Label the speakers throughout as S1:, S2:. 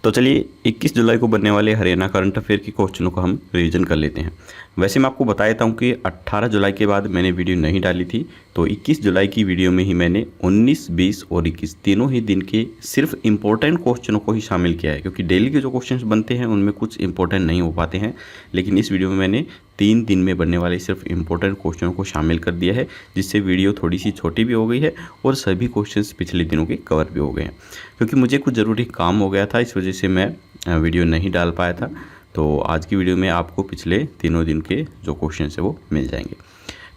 S1: तो चलिए 21 जुलाई को बनने वाले हरियाणा करंट अफेयर के क्वेश्चनों को हम रिवीजन कर लेते हैं। वैसे मैं आपको बता देता हूँ कि 18 जुलाई के बाद मैंने वीडियो नहीं डाली थी, तो 21 जुलाई की वीडियो में ही मैंने 19, 20 और 21 तीनों ही दिन के सिर्फ इम्पोर्टेंट क्वेश्चनों को ही शामिल किया है, क्योंकि डेली के जो क्वेश्चन बनते हैं उनमें कुछ इंपॉर्टेंट नहीं हो पाते हैं। लेकिन इस वीडियो में मैंने 3 दिन में बनने वाले सिर्फ इम्पोर्टेंट क्वेश्चनों को शामिल कर दिया है, जिससे वीडियो थोड़ी सी छोटी भी हो गई है और सभी क्वेश्चंस पिछले दिनों के कवर भी हो गए हैं। क्योंकि मुझे कुछ ज़रूरी काम हो गया था, इस वजह से मैं वीडियो नहीं डाल पाया था। तो आज की वीडियो में आपको पिछले तीनों दिन के जो क्वेश्चन है वो मिल जाएंगे।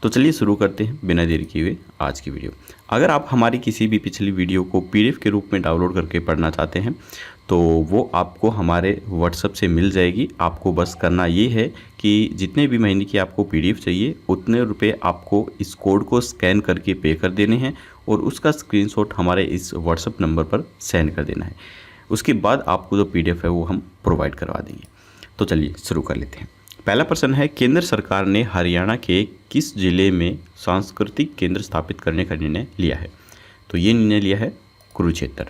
S1: तो चलिए शुरू करते हैं बिना देरी किए हुए आज की वीडियो। अगर आप हमारी किसी भी पिछली वीडियो को PDF के रूप में डाउनलोड करके पढ़ना चाहते हैं तो वो आपको हमारे व्हाट्सएप से मिल जाएगी। आपको बस करना ये है कि जितने भी महीने की आपको PDF चाहिए उतने रुपए आपको इस कोड को स्कैन करके पे कर देने हैं और उसका स्क्रीनशॉट हमारे इस व्हाट्सएप नंबर पर सेंड कर देना है। उसके बाद आपको जो PDF है वो हम प्रोवाइड करवा देंगे। तो चलिए शुरू कर लेते हैं। पहला प्रश्न है, केंद्र सरकार ने हरियाणा के किस जिले में सांस्कृतिक केंद्र स्थापित करने का निर्णय लिया है? तो ये निर्णय लिया है कुरुक्षेत्र।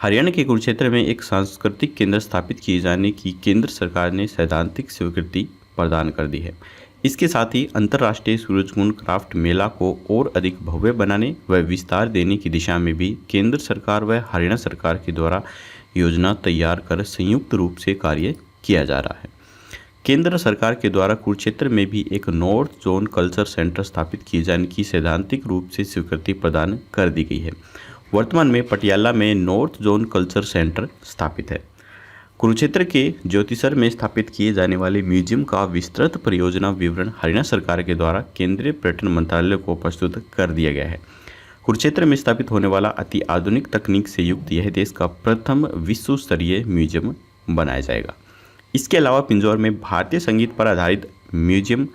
S1: हरियाणा के कुरुक्षेत्र में एक सांस्कृतिक केंद्र स्थापित किए जाने की केंद्र सरकार ने सैद्धांतिक स्वीकृति प्रदान कर दी है। इसके साथ ही अंतर्राष्ट्रीय सूरजकुंड क्राफ्ट मेला को और अधिक भव्य बनाने व विस्तार देने की दिशा में भी केंद्र सरकार व हरियाणा सरकार के द्वारा योजना तैयार कर संयुक्त रूप से कार्य किया जा रहा है। केंद्र सरकार के द्वारा कुरुक्षेत्र में भी एक नॉर्थ जोन कल्चर सेंटर स्थापित किए जाने की सैद्धांतिक रूप से स्वीकृति प्रदान कर दी गई है। वर्तमान में पटियाला में नॉर्थ जोन कल्चर सेंटर स्थापित है। कुरुक्षेत्र के ज्योतिसर में स्थापित किए जाने वाले म्यूजियम का विस्तृत परियोजना विवरण हरियाणा सरकार के द्वारा केंद्रीय पर्यटन मंत्रालय को प्रस्तुत कर दिया गया है। कुरुक्षेत्र में स्थापित होने वाला अति आधुनिक तकनीक से युक्त यह देश का प्रथम विश्व स्तरीय म्यूजियम बनाया जाएगा। इसके अलावा पिंजौर में भारतीय संगीत पर आधारित म्यूजियम,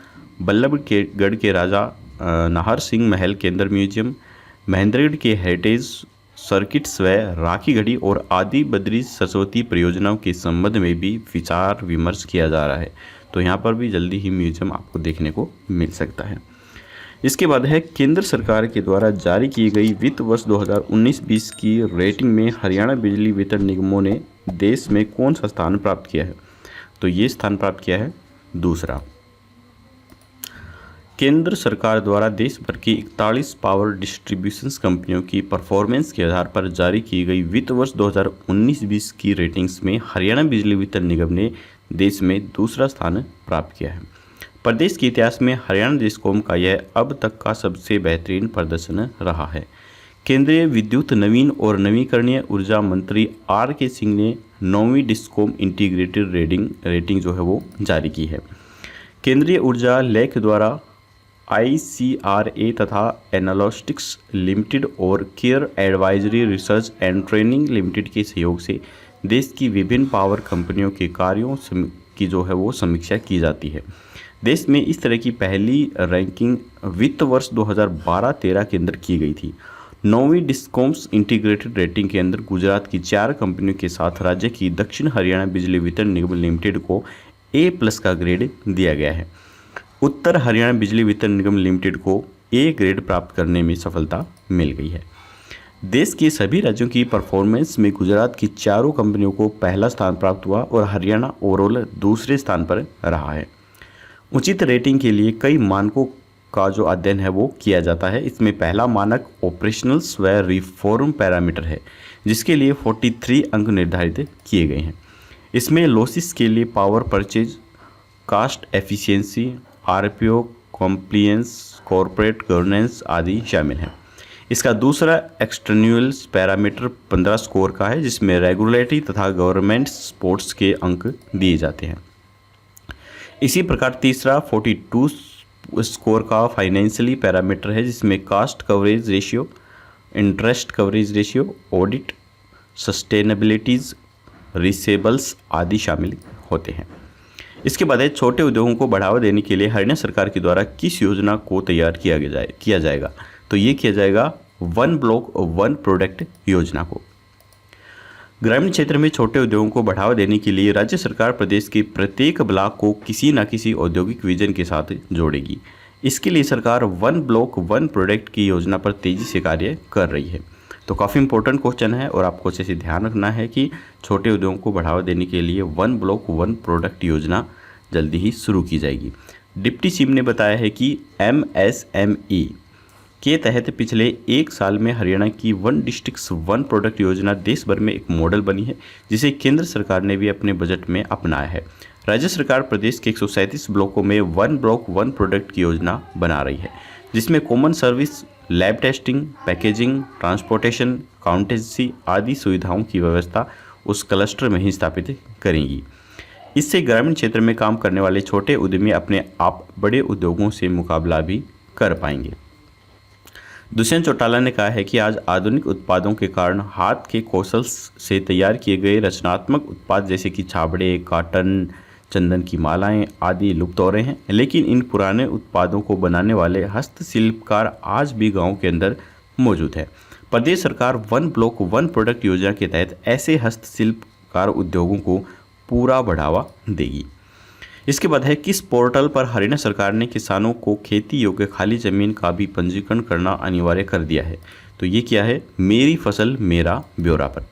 S1: बल्लभगढ़ के राजा नाहर सिंह महल केंद्र म्यूजियम, महेंद्रगढ़ के हेरिटेज सर्किट्स व राखी गढ़ी और आदि बद्री सरस्वती परियोजनाओं के संबंध में भी विचार विमर्श किया जा रहा है। तो यहाँ पर भी जल्दी ही म्यूजियम आपको देखने को मिल सकता है। इसके बाद है, केंद्र सरकार के द्वारा जारी की गई वित्त वर्ष 2019-20 की रेटिंग में हरियाणा बिजली वितरण निगमों ने देश में कौन सा स्थान प्राप्त किया है? तो ये स्थान प्राप्त किया है दूसरा। केंद्र सरकार द्वारा देश भर की 41 पावर डिस्ट्रीब्यूशन कंपनियों की परफॉर्मेंस के आधार पर जारी की गई वित्त वर्ष 2019-20 की रेटिंग्स में हरियाणा बिजली वितरण निगम ने देश में दूसरा स्थान प्राप्त किया है। प्रदेश के इतिहास में हरियाणा डिस्कॉम का यह अब तक का सबसे बेहतरीन प्रदर्शन रहा है। केंद्रीय विद्युत नवीन और नवीकरणीय ऊर्जा मंत्री RK सिंह ने 9वीं डिस्कॉम इंटीग्रेटेड रेटिंग जो है वो जारी की है। केंद्रीय ऊर्जा लेख द्वारा ICRA तथा एनालिटिक्स लिमिटेड और care advisory research and training limited के सहयोग से देश की विभिन्न पावर कंपनियों के कार्यों की जो है वो समीक्षा की जाती है। देश में इस तरह की पहली रैंकिंग वित्त वर्ष 2012-13 के अंदर की गई थी। 9वीं डिस्कॉम्स इंटीग्रेटेड रेटिंग के अंदर गुजरात की 4 कंपनियों के साथ राज्य की दक्षिण हरियाणा बिजली वितरण निगम लिमिटेड को A+ का ग्रेड दिया गया है। उत्तर हरियाणा बिजली वितरण निगम लिमिटेड को A ग्रेड प्राप्त करने में सफलता मिल गई है। देश के सभी राज्यों की परफॉर्मेंस में गुजरात की 4 कंपनियों को पहला स्थान प्राप्त हुआ और हरियाणा ओवरऑल दूसरे स्थान पर रहा है। उचित रेटिंग के लिए कई मानकों का जो अध्ययन है वो किया जाता है। इसमें पहला मानक ऑपरेशनल्स व रिफॉर्म पैरामीटर है, जिसके लिए 43 अंक निर्धारित किए गए हैं। इसमें लॉसेस के लिए power purchase, cost efficiency, RPO, compliance, corporate governance आदि शामिल हैं। इसका दूसरा एक्सटर्नल पैरामीटर 15 स्कोर का है, जिसमें रेगुलेटरी तथा गवर्नमेंट सपोर्ट्स के अंक दिए जाते हैं। इसी प्रकार तीसरा 42 स्कोर का फाइनेंशियली पैरामीटर है, जिसमें cost coverage ratio, interest coverage ratio, audit, sustainabilities, receivables आदि शामिल होते हैं। इसके बाद है, छोटे उद्योगों को बढ़ावा देने के लिए हरियाणा सरकार के द्वारा किस योजना को तैयार किया जाएगा? तो ये किया जाएगा 1 ब्लॉक 1 प्रोडक्ट योजना को। ग्रामीण क्षेत्र में छोटे उद्योगों को बढ़ावा देने के लिए राज्य सरकार प्रदेश के प्रत्येक ब्लॉक को किसी न किसी औद्योगिक विजन के साथ जोड़ेगी। इसके लिए सरकार 1 ब्लॉक 1 प्रोडक्ट की योजना पर तेजी से कार्य कर रही है। तो काफ़ी इंपॉर्टेंट क्वेश्चन है और आपको अच्छे से ध्यान रखना है कि छोटे उद्योगों को बढ़ावा देने के लिए वन ब्लॉक वन प्रोडक्ट योजना जल्दी ही शुरू की जाएगी। डिप्टी सीएम ने बताया है कि MSME के तहत पिछले 1 साल में हरियाणा की वन डिस्ट्रिक्ट वन प्रोडक्ट योजना देश भर में एक मॉडल बनी है, जिसे केंद्र सरकार ने भी अपने बजट में अपनाया है। राज्य सरकार प्रदेश के 137 ब्लॉकों में वन ब्लॉक वन प्रोडक्ट की योजना बना रही है, जिसमें common service, lab testing, packaging, transportation, accountancy आदि सुविधाओं की व्यवस्था उस क्लस्टर में ही स्थापित करेंगी। इससे ग्रामीण क्षेत्र में काम करने वाले छोटे उद्यमी अपने आप बड़े उद्योगों से मुकाबला भी कर पाएंगे। दुष्यंत चौटाला ने कहा है कि आज आधुनिक उत्पादों के कारण हाथ के कौशल से तैयार किए गए रचनात्मक उत्पाद जैसे कि छाबड़े, कॉटन, चंदन की मालाएं आदि लुप्त हो रहे हैं, लेकिन इन पुराने उत्पादों को बनाने वाले हस्तशिल्पकार आज भी गांव के अंदर मौजूद है। प्रदेश सरकार वन ब्लॉक वन प्रोडक्ट योजना के तहत ऐसे हस्तशिल्पकार उद्योगों को पूरा बढ़ावा देगी। इसके बाद है किस पोर्टल पर हरियाणा सरकार ने किसानों को खेती योग्य खाली जमीन का भी पंजीकरण करना अनिवार्य कर दिया है। तो ये क्या है, मेरी फसल मेरा ब्यौरा पर।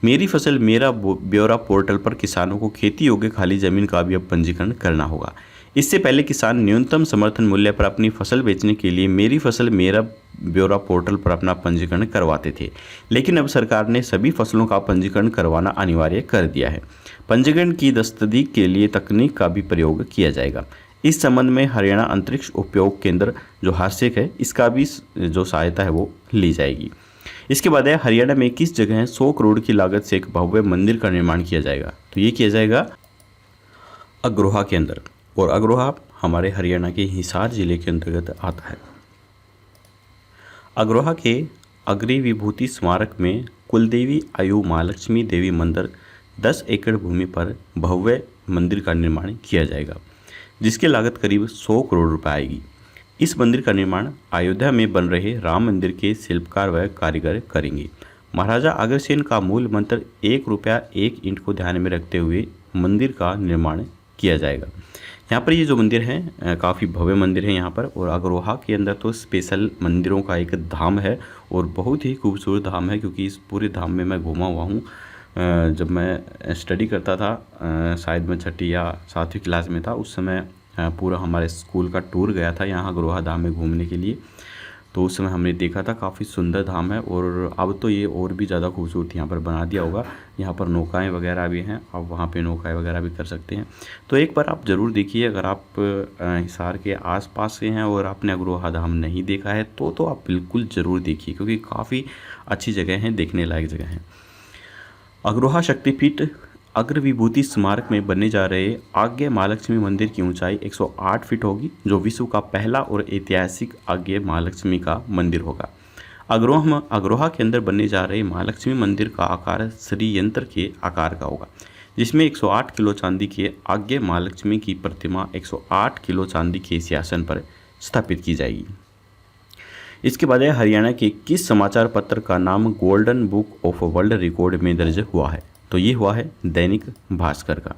S1: मेरी फसल मेरा ब्यौरा पोर्टल पर किसानों को खेती योग्य खाली जमीन का भी अब पंजीकरण करना होगा। इससे पहले किसान न्यूनतम समर्थन मूल्य पर अपनी फसल बेचने के लिए मेरी फसल मेरा ब्यौरा पोर्टल पर अपना पंजीकरण करवाते थे, लेकिन अब सरकार ने सभी फसलों का पंजीकरण करवाना अनिवार्य कर दिया है। पंजीकरण की तस्दीक के लिए तकनीक का भी प्रयोग किया जाएगा। इस संबंध में हरियाणा अंतरिक्ष उपयोग केंद्र जो हार्सेक है, इसका भी जो सहायता है वो ली जाएगी। इसके बाद है हरियाणा में किस जगह 100 करोड़ की लागत से एक भव्य मंदिर का निर्माण किया जाएगा। तो ये किया जाएगा अग्रोहा के अंदर, और अग्रोहा हमारे हरियाणा के हिसार जिले के अंतर्गत आता है। अग्रोहा के अग्री विभूति स्मारक में कुलदेवी आयु महालक्ष्मी देवी मंदिर 10 एकड़ भूमि पर भव्य मंदिर का निर्माण किया जाएगा, जिसकी लागत करीब 100 करोड़ रुपए आएगी। इस मंदिर का निर्माण अयोध्या में बन रहे राम मंदिर के शिल्पकार व कारीगर करेंगे। महाराजा अग्रसेन का मूल मंत्र 1 रुपया 1 ईंट को ध्यान में रखते हुए मंदिर का निर्माण किया जाएगा। यहाँ पर ये जो मंदिर है काफ़ी भव्य मंदिर है यहाँ पर, और अग्रोहा के अंदर तो स्पेशल मंदिरों का एक धाम है और बहुत ही खूबसूरत धाम है, क्योंकि इस पूरे धाम में मैं घूमा हुआ हूँ। जब मैं स्टडी करता था, शायद मैं 6ठी या 7वीं क्लास में था, उस समय पूरा हमारे स्कूल का टूर गया था यहाँ अग्रोहा धाम में घूमने के लिए। तो उस समय हमने देखा था, काफ़ी सुंदर धाम है, और अब तो ये और भी ज़्यादा खूबसूरत यहाँ पर बना दिया होगा। यहाँ पर नौकाएं वगैरह भी हैं, आप वहाँ पे नौकाएं वगैरह भी कर सकते हैं। तो एक बार आप ज़रूर देखिए, अगर आप हिसार के आसपास से हैं और आपने अग्रोहा धाम नहीं देखा है तो आप बिल्कुल ज़रूर देखिए, क्योंकि काफ़ी अच्छी जगह है, देखने लायक जगह है। अग्रोहा शक्तिपीठ अग्र विभूति स्मारक में बनने जा रहे आज्ञा महालक्ष्मी मंदिर की ऊंचाई 108 फीट होगी, जो विश्व का पहला और ऐतिहासिक आज्ञा महालक्ष्मी का मंदिर होगा। अग्रोहा के अंदर बनने जा रहे महालक्ष्मी मंदिर का आकार श्री यंत्र के आकार का होगा, जिसमें 108 किलो चांदी के आज्ञा महालक्ष्मी की प्रतिमा 108 किलो चांदी के सिंहासन पर स्थापित की जाएगी। इसके बाद हरियाणा के किस समाचार पत्र का नाम golden book of world record में दर्ज हुआ है। तो ये हुआ है दैनिक भास्कर का।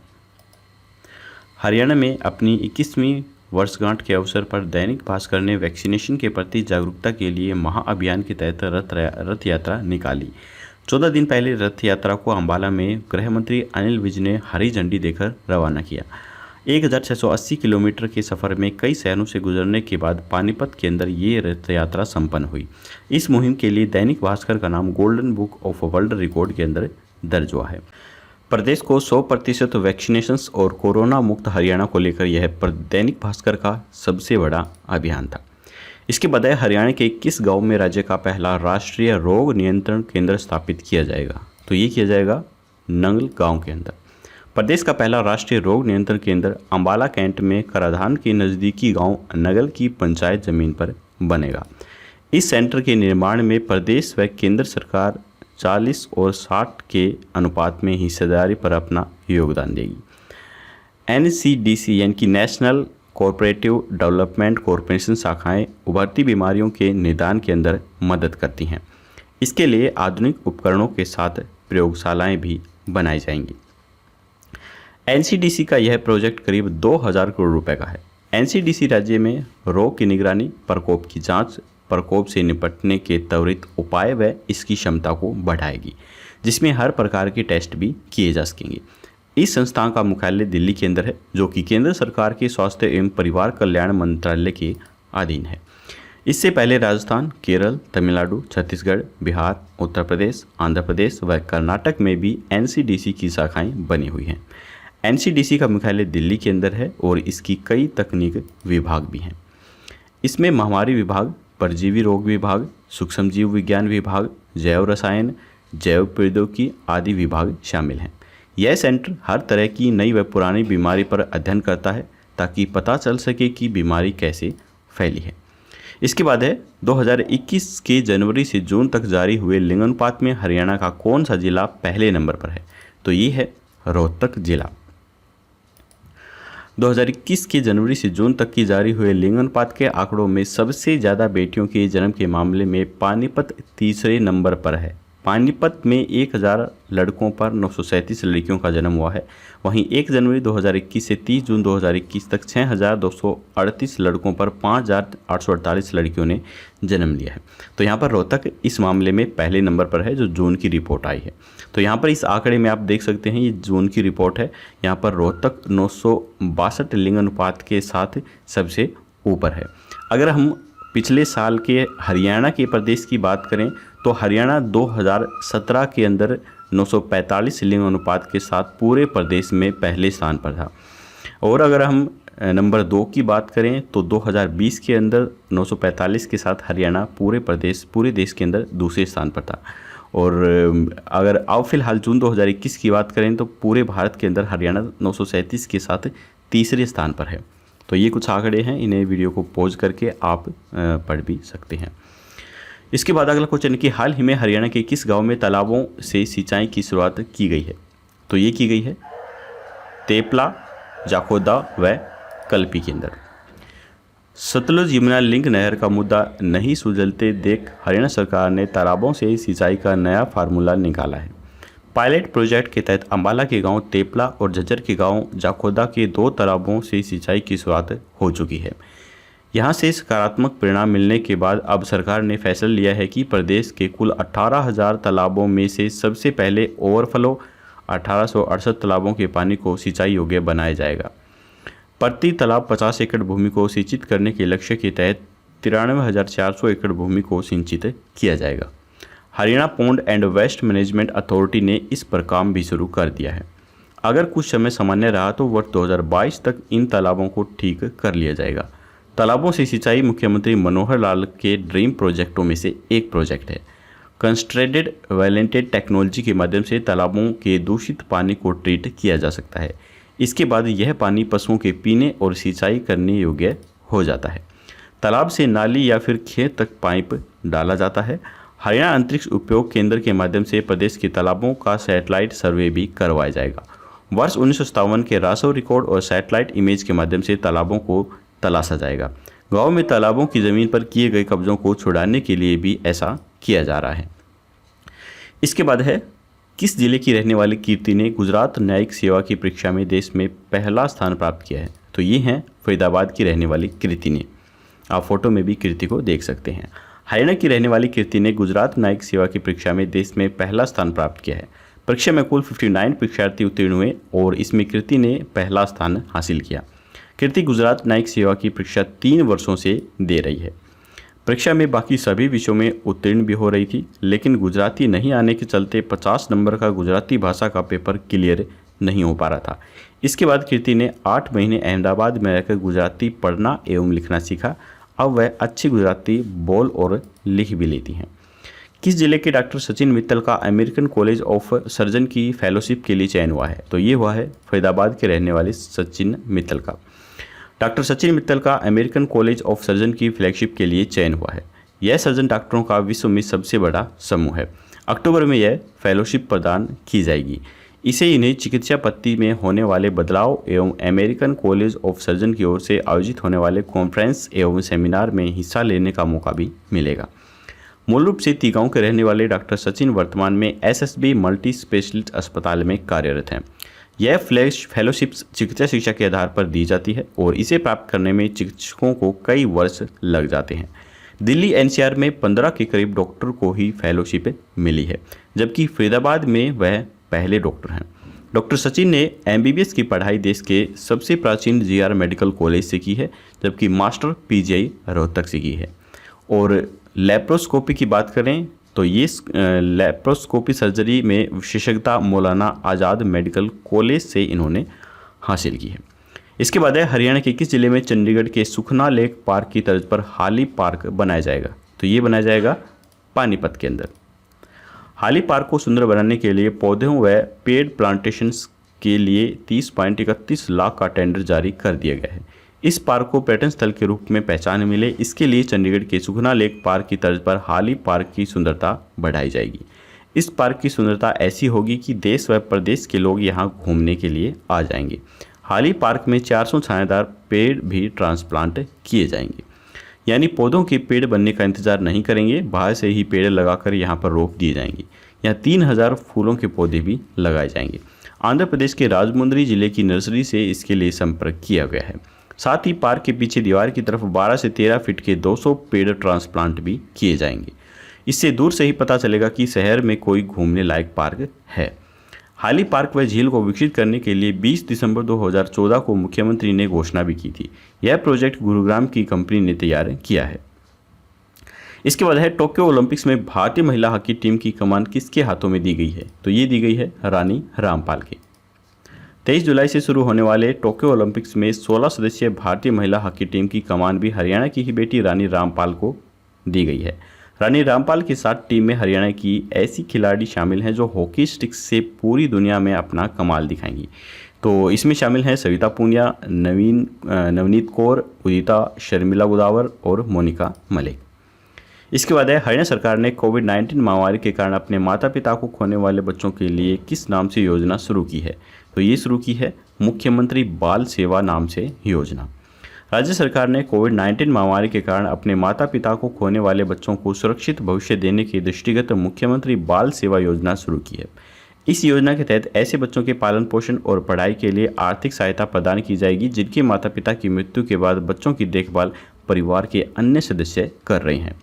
S1: हरियाणा में अपनी 21वीं वर्षगांठ के अवसर पर दैनिक भास्कर ने वैक्सीनेशन के प्रति जागरूकता के लिए महाअभियान के तहत रथ यात्रा निकाली। 14 दिन पहले रथ यात्रा को अंबाला में गृह मंत्री अनिल विज ने हरी झंडी देकर रवाना किया। 1680 किलोमीटर के सफ़र में कई शहरों से गुजरने के बाद पानीपत के अंदर ये रथ यात्रा संपन्न हुई। इस मुहिम के लिए दैनिक भास्कर का नाम golden book of world record के अंदर दर्ज हुआ है। प्रदेश को 100% वैक्सीनेशन और कोरोना मुक्त हरियाणा को लेकर यह दैनिक भास्कर का सबसे बड़ा अभियान था। इसके बाद हरियाणा के किस गांव में राज्य का पहला राष्ट्रीय रोग नियंत्रण केंद्र स्थापित किया जाएगा। तो ये किया जाएगा नंगल गांव के अंदर। प्रदेश का पहला राष्ट्रीय रोग नियंत्रण केंद्र अंबाला कैंट में कराधान के नज़दीकी गांव नगल की पंचायत जमीन पर बनेगा। इस सेंटर के निर्माण में प्रदेश व केंद्र सरकार 40 और 60 के अनुपात में हिस्सेदारी पर अपना योगदान देगी। NCDC यानी कि नेशनल कोऑपरेटिव डेवलपमेंट कॉरपोरेशन शाखाएं उभरती बीमारियों के निदान के अंदर मदद करती हैं। इसके लिए आधुनिक उपकरणों के साथ प्रयोगशालाएं भी बनाई जाएंगी। NCDC का यह प्रोजेक्ट करीब 2000 करोड़ रुपए का है। NCDC राज्य में रोग की निगरानी, प्रकोप की जांच, प्रकोप से निपटने के त्वरित उपाय व इसकी क्षमता को बढ़ाएगी, जिसमें हर प्रकार के टेस्ट भी किए जा सकेंगे। इस संस्थान का मुख्यालय दिल्ली के अंदर है, जो कि केंद्र सरकार के स्वास्थ्य एवं परिवार कल्याण मंत्रालय के अधीन है। इससे पहले राजस्थान, केरल, तमिलनाडु, छत्तीसगढ़, बिहार, उत्तर प्रदेश, आंध्र प्रदेश व कर्नाटक में भी एनसीडीसी की शाखाएं बनी हुई हैं। एनसीडीसी का मुख्यालय दिल्ली के अंदर है और इसकी कई तकनीक विभाग भी हैं। इसमें महामारी विभाग, परजीवी रोग विभाग, सूक्ष्मजीव विज्ञान विभाग, जैव रसायन, जैव प्रौद्योगिकी आदि विभाग शामिल हैं। यह सेंटर हर तरह की नई व पुरानी बीमारी पर अध्ययन करता है ताकि पता चल सके कि बीमारी कैसे फैली है। इसके बाद है 2021 के जनवरी से जून तक जारी हुए लिंगानुपात में हरियाणा का कौन सा जिला पहले नंबर पर है? तो ये है रोहतक जिला। 2021 के जनवरी से जून तक की जारी हुए लिंगानुपात के आंकड़ों में सबसे ज़्यादा बेटियों के जन्म के मामले में पानीपत तीसरे नंबर पर है। पानीपत में 1000 लड़कों पर 937 लड़कियों का जन्म हुआ है। वहीं 1 जनवरी 2021 से 30 जून 2021 तक 6238 लड़कों पर 5848 लड़कियों ने जन्म लिया है। तो यहाँ पर रोहतक इस मामले में पहले नंबर पर है, जो जून की रिपोर्ट आई है। तो यहाँ पर इस आंकड़े में आप देख सकते हैं, ये जून की रिपोर्ट है। यहाँ पर रोहतक 962 लिंगानुपात के साथ सबसे ऊपर है। अगर हम पिछले साल के हरियाणा के प्रदेश की बात करें तो हरियाणा 2017 के अंदर 945 लिंगानुपात के साथ पूरे प्रदेश में पहले स्थान पर था। और अगर हम नंबर 2 की बात करें तो 2020 के अंदर 945 के साथ हरियाणा पूरे देश के अंदर दूसरे स्थान पर था। और अगर अब फिलहाल जून 2021 की बात करें तो पूरे भारत के अंदर हरियाणा 937 के साथ तीसरे स्थान पर है। तो ये कुछ आंकड़े हैं, इन्हें वीडियो को पॉज करके आप पढ़ भी सकते हैं। इसके बाद अगला क्वेश्चन कि हाल ही में हरियाणा के किस गांव में तालाबों से सिंचाई की शुरुआत की गई है? तो ये की गई है तेपला, जाखोदा व कल्पी के अंदर। सतलुज यमुना लिंक नहर का मुद्दा नहीं सुलझते देख हरियाणा सरकार ने तालाबों से सिंचाई का नया फार्मूला निकाला है। पायलट प्रोजेक्ट के तहत अम्बाला के गांव तेपला और झज्जर के गांव जाखोदा के 2 तालाबों से सिंचाई की शुरुआत हो चुकी है। यहां से सकारात्मक परिणाम मिलने के बाद अब सरकार ने फैसला लिया है कि प्रदेश के कुल 18,000 तालाबों में से सबसे पहले ओवरफ्लो 1868 तालाबों के पानी को सिंचाई योग्य बनाया जाएगा। प्रति तालाब 50 एकड़ भूमि को सिंचित करने के लक्ष्य के तहत 93,400 एकड़ भूमि को सिंचित किया जाएगा। Haryana pond and waste management authority ने इस पर काम भी शुरू कर दिया है। अगर कुछ समय सामान्य रहा तो वर्ष 2022 तक इन तालाबों को ठीक कर लिया जाएगा। तालाबों से सिंचाई मुख्यमंत्री मनोहर लाल के ड्रीम प्रोजेक्टों में से एक प्रोजेक्ट है। कंसंट्रेटेड वैलेंटेड टेक्नोलॉजी के माध्यम से तालाबों के दूषित पानी को ट्रीट किया जा सकता है। इसके बाद यह पानी पशुओं के पीने और सिंचाई करने योग्य हो जाता है। तालाब से नाली या फिर खेत तक पाइप डाला जाता है। हरियाणा अंतरिक्ष उपयोग केंद्र के माध्यम से प्रदेश के तालाबों का सैटेलाइट सर्वे भी करवाया जाएगा। वर्ष 1957 के रासव रिकॉर्ड और सैटेलाइट इमेज के माध्यम से तालाबों को तलाशा जाएगा। गांव में तालाबों की ज़मीन पर किए गए कब्जों को छुड़ाने के लिए भी ऐसा किया जा रहा है। इसके बाद है किस जिले की रहने वाली कीर्ति ने गुजरात न्यायिक सेवा की परीक्षा में देश में पहला स्थान प्राप्त किया है? तो ये हैं फरीदाबाद की रहने वाली कीर्ति ने। आप फोटो में भी कीर्ति को देख सकते हैं। हरियाणा की रहने वाली कीर्ति ने गुजरात न्यायिक सेवा की परीक्षा में देश में पहला स्थान प्राप्त किया है। परीक्षा में कुल 59 परीक्षार्थी उत्तीर्ण हुए और इसमें कीर्ति ने पहला स्थान हासिल किया। कीर्ति गुजरात न्यायिक सेवा की परीक्षा 3 वर्षों से दे रही है। परीक्षा में बाकी सभी विषयों में उत्तीर्ण भी हो रही थी, लेकिन गुजराती नहीं आने के चलते 50 नंबर का गुजराती भाषा का पेपर क्लियर नहीं हो पा रहा था। इसके बाद कीर्ति ने 8 महीने अहमदाबाद में रहकर गुजराती पढ़ना एवं लिखना सीखा। अब वह अच्छी गुजराती बोल और लिख भी लेती हैं। किस जिले के डॉक्टर सचिन मित्तल का अमेरिकन कॉलेज ऑफ सर्जन की फेलोशिप के लिए चयन हुआ है? तो ये हुआ है फरीदाबाद के रहने वाले सचिन मित्तल का। डॉक्टर सचिन मित्तल का अमेरिकन कॉलेज ऑफ सर्जन की फ्लैगशिप के लिए चयन हुआ है। यह सर्जन डॉक्टरों का विश्व में सबसे बड़ा समूह है। अक्टूबर में यह फेलोशिप प्रदान की जाएगी। इसे इन्हें चिकित्सा पद्धति में होने वाले बदलाव एवं अमेरिकन कॉलेज ऑफ सर्जन की ओर से आयोजित होने वाले कॉन्फ्रेंस एवं सेमिनार में हिस्सा लेने का मौका भी मिलेगा। मूल रूप से तिगांव के रहने वाले डॉक्टर सचिन वर्तमान में एसएसबी मल्टी स्पेशलिस्ट अस्पताल में कार्यरत हैं। यह फेलोशिप चिकित्सा शिक्षा के आधार पर दी जाती है और इसे प्राप्त करने में चिकित्सकों को कई वर्ष लग जाते हैं। दिल्ली एनसीआर में 15 के करीब डॉक्टर को ही फेलोशिप मिली है, जबकि फरीदाबाद में वह पहले डॉक्टर हैं। डॉक्टर सचिन ने एमबीबीएस की पढ़ाई देश के सबसे प्राचीन जीआर मेडिकल कॉलेज से की है, जबकि मास्टर पीजीआई रोहतक से की है। और लेप्रोस्कोपी की बात करें तो ये लेप्रोस्कोपी सर्जरी में विशेषज्ञता मौलाना आज़ाद मेडिकल कॉलेज से इन्होंने हासिल की है। इसके बाद है हरियाणा के किस जिले में चंडीगढ़ के सुखना लेक पार्क की तर्ज पर हाली पार्क बनाया जाएगा? तो ये बनाया जाएगा पानीपत के अंदर। हाली पार्क को सुंदर बनाने के लिए पौधों व पेड़ प्लांटेशंस के लिए 30.31 लाख का टेंडर जारी कर दिया गया है। इस पार्क को पर्यटन स्थल के रूप में पहचान मिले, इसके लिए चंडीगढ़ के सुखना लेक पार्क की तर्ज पर हाली पार्क की सुंदरता बढ़ाई जाएगी। इस पार्क की सुंदरता ऐसी होगी कि देश व प्रदेश के लोग यहाँ घूमने के लिए आ जाएंगे। हाली पार्क में 400 छायादार पेड़ भी ट्रांसप्लांट किए जाएंगे, यानी पौधों के पेड़ बनने का इंतजार नहीं करेंगे, बाहर से ही पेड़ लगाकर यहाँ पर रोप दिए जाएंगे। यहाँ 3000 फूलों के पौधे भी लगाए जाएंगे। आंध्र प्रदेश के राजमुंद्री जिले की नर्सरी से इसके लिए संपर्क किया गया है। साथ ही पार्क के पीछे दीवार की तरफ 12 से 13 फीट के 200 पेड़ ट्रांसप्लांट भी किए जाएंगे। इससे दूर से ही पता चलेगा कि शहर में कोई घूमने लायक पार्क है। हाली पार्क व झील को विकसित करने के लिए 20 दिसंबर 2014 को मुख्यमंत्री ने घोषणा भी की थी। यह प्रोजेक्ट गुरुग्राम की कंपनी ने तैयार किया है। इसके बाद है टोक्यो ओलंपिक्स में भारतीय महिला हॉकी टीम की कमान किसके हाथों में दी गई है? तो ये दी गई है रानी रामपाल के। 23 जुलाई से शुरू होने वाले टोक्यो ओलंपिक्स में 16 सदस्यीय भारतीय महिला हॉकी टीम की कमान भी हरियाणा की ही बेटी रानी रामपाल को दी गई है। रानी रामपाल के साथ टीम में हरियाणा की ऐसी खिलाड़ी शामिल हैं जो हॉकी स्टिक से पूरी दुनिया में अपना कमाल दिखाएंगी। तो इसमें शामिल हैं सविता पूनिया, नवनीत कौर, उदिता, शर्मिला गुदावर और मोनिका मलिक। इसके बाद है हरियाणा सरकार ने कोविड-19 महामारी के कारण अपने माता पिता को खोने वाले बच्चों के लिए किस नाम से योजना शुरू की है? तो ये शुरू की है मुख्यमंत्री बाल सेवा नाम से योजना। राज्य सरकार ने कोविड-19 महामारी के कारण अपने माता पिता को खोने वाले बच्चों को सुरक्षित भविष्य देने के दृष्टिगत मुख्यमंत्री बाल सेवा योजना शुरू की है। इस योजना के तहत ऐसे बच्चों के पालन पोषण और पढ़ाई के लिए आर्थिक सहायता प्रदान की जाएगी जिनके माता पिता की मृत्यु के बाद बच्चों की देखभाल परिवार के अन्य सदस्य कर रहे हैं।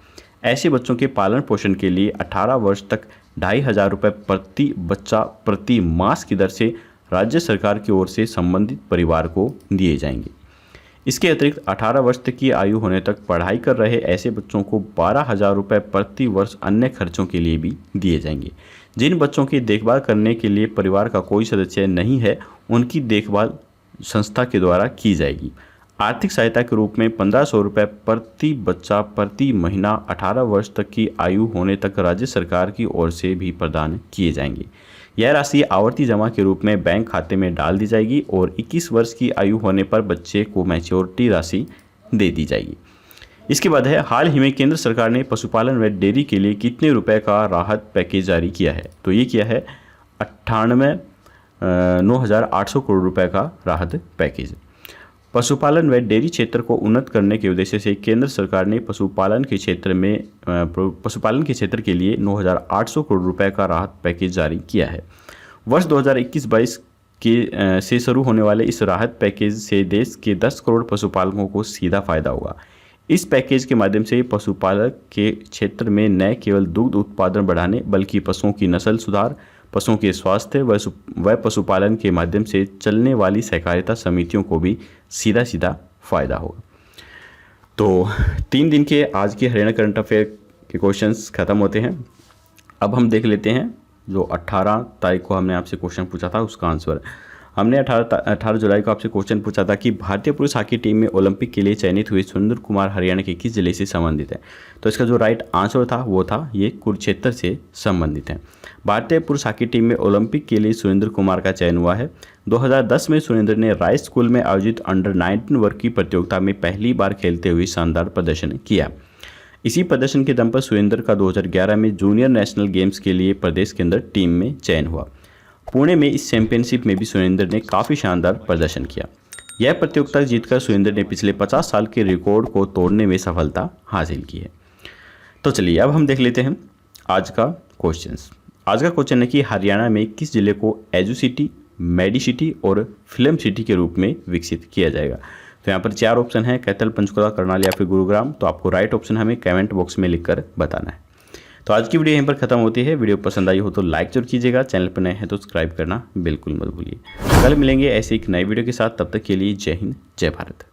S1: ऐसे बच्चों के पालन पोषण के लिए 18 वर्ष तक 2500 रुपये प्रति बच्चा प्रति मास की दर से राज्य सरकार की ओर से संबंधित परिवार को दिए जाएंगे। इसके अतिरिक्त 18 वर्ष तक की आयु होने तक पढ़ाई कर रहे ऐसे बच्चों को 12,000 रुपये प्रति वर्ष अन्य खर्चों के लिए भी दिए जाएंगे। जिन बच्चों की देखभाल करने के लिए परिवार का कोई सदस्य नहीं है, उनकी देखभाल संस्था के द्वारा की जाएगी। आर्थिक सहायता के रूप में 1500 रुपये प्रति बच्चा प्रति महीना 18 वर्ष तक की आयु होने तक राज्य सरकार की ओर से भी प्रदान किए जाएंगे। यह राशि आवर्ती जमा के रूप में बैंक खाते में डाल दी जाएगी और 21 वर्ष की आयु होने पर बच्चे को मैच्योरिटी राशि दे दी जाएगी। इसके बाद है हाल ही में केंद्र सरकार ने पशुपालन व डेयरी के लिए कितने रुपए का राहत पैकेज जारी किया है? तो ये किया है 9,800 करोड़ रुपए का राहत पैकेज। पशुपालन व डेयरी क्षेत्र को उन्नत करने के उद्देश्य से केंद्र सरकार ने पशुपालन के क्षेत्र के लिए 9,800 करोड़ रुपए का राहत पैकेज जारी किया है। वर्ष 2021-22 से शुरू होने वाले इस राहत पैकेज से देश के 10 करोड़ पशुपालकों को सीधा फायदा होगा। इस पैकेज के माध्यम से पशुपालक के क्षेत्र में न केवल दुग्ध उत्पादन बढ़ाने बल्कि पशुओं की नस्ल सुधार, पशुओं के स्वास्थ्य व पशुपालन के माध्यम से चलने वाली सहकारिता समितियों को भी सीधा सीधा फायदा होगा। तो 3 दिन के आज के हरियाणा करंट अफेयर के क्वेश्चंस खत्म होते हैं। अब हम देख लेते हैं जो 18 तारीख को हमने आपसे क्वेश्चन पूछा था उसका आंसर। हमने 18 जुलाई को आपसे क्वेश्चन पूछा था कि भारतीय पुरुष हॉकी टीम में ओलंपिक के लिए चयनित हुए सुरेंद्र कुमार हरियाणा के किस जिले से संबंधित है? तो इसका जो राइट आंसर था वो था ये कुरुक्षेत्र से संबंधित है। भारतीय पुरुष हॉकी टीम में ओलंपिक के लिए सुरेंद्र कुमार का चयन हुआ है। 2010 में सुरेंद्र ने राइस स्कूल में आयोजित अंडर 19 वर्ग की प्रतियोगिता में पहली बार खेलते हुए शानदार प्रदर्शन किया। इसी प्रदर्शन के दम पर सुरेंद्र का 2011 में जूनियर नेशनल गेम्स के लिए प्रदेश के अंदर टीम में चयन हुआ। पुणे में इस चैंपियनशिप में भी सुरेंद्र ने काफ़ी शानदार प्रदर्शन किया। यह प्रतियोगिता जीतकर सुरेंद्र ने पिछले 50 साल के रिकॉर्ड को तोड़ने में सफलता हासिल की है। तो चलिए अब हम देख लेते हैं आज का क्वेश्चन। आज का क्वेश्चन है कि हरियाणा में किस जिले को एजुसिटी, मेडिसिटी और फिल्म सिटी के रूप में विकसित किया जाएगा? तो यहाँ पर 4 ऑप्शन है, कैथल, पंचकुला, करनाल या फिर गुरुग्राम। तो आपको राइट ऑप्शन हमें कमेंट बॉक्स में लिखकर बताना है। तो आज की वीडियो यहीं पर खत्म होती है। वीडियो पसंद आई हो तो लाइक जरूर कीजिएगा, चैनल पर नए हैं तो सब्सक्राइब करना बिल्कुल मत भूलिए। कल मिलेंगे ऐसे एक नई वीडियो के साथ, तब तक के लिए जय हिंद, जय भारत।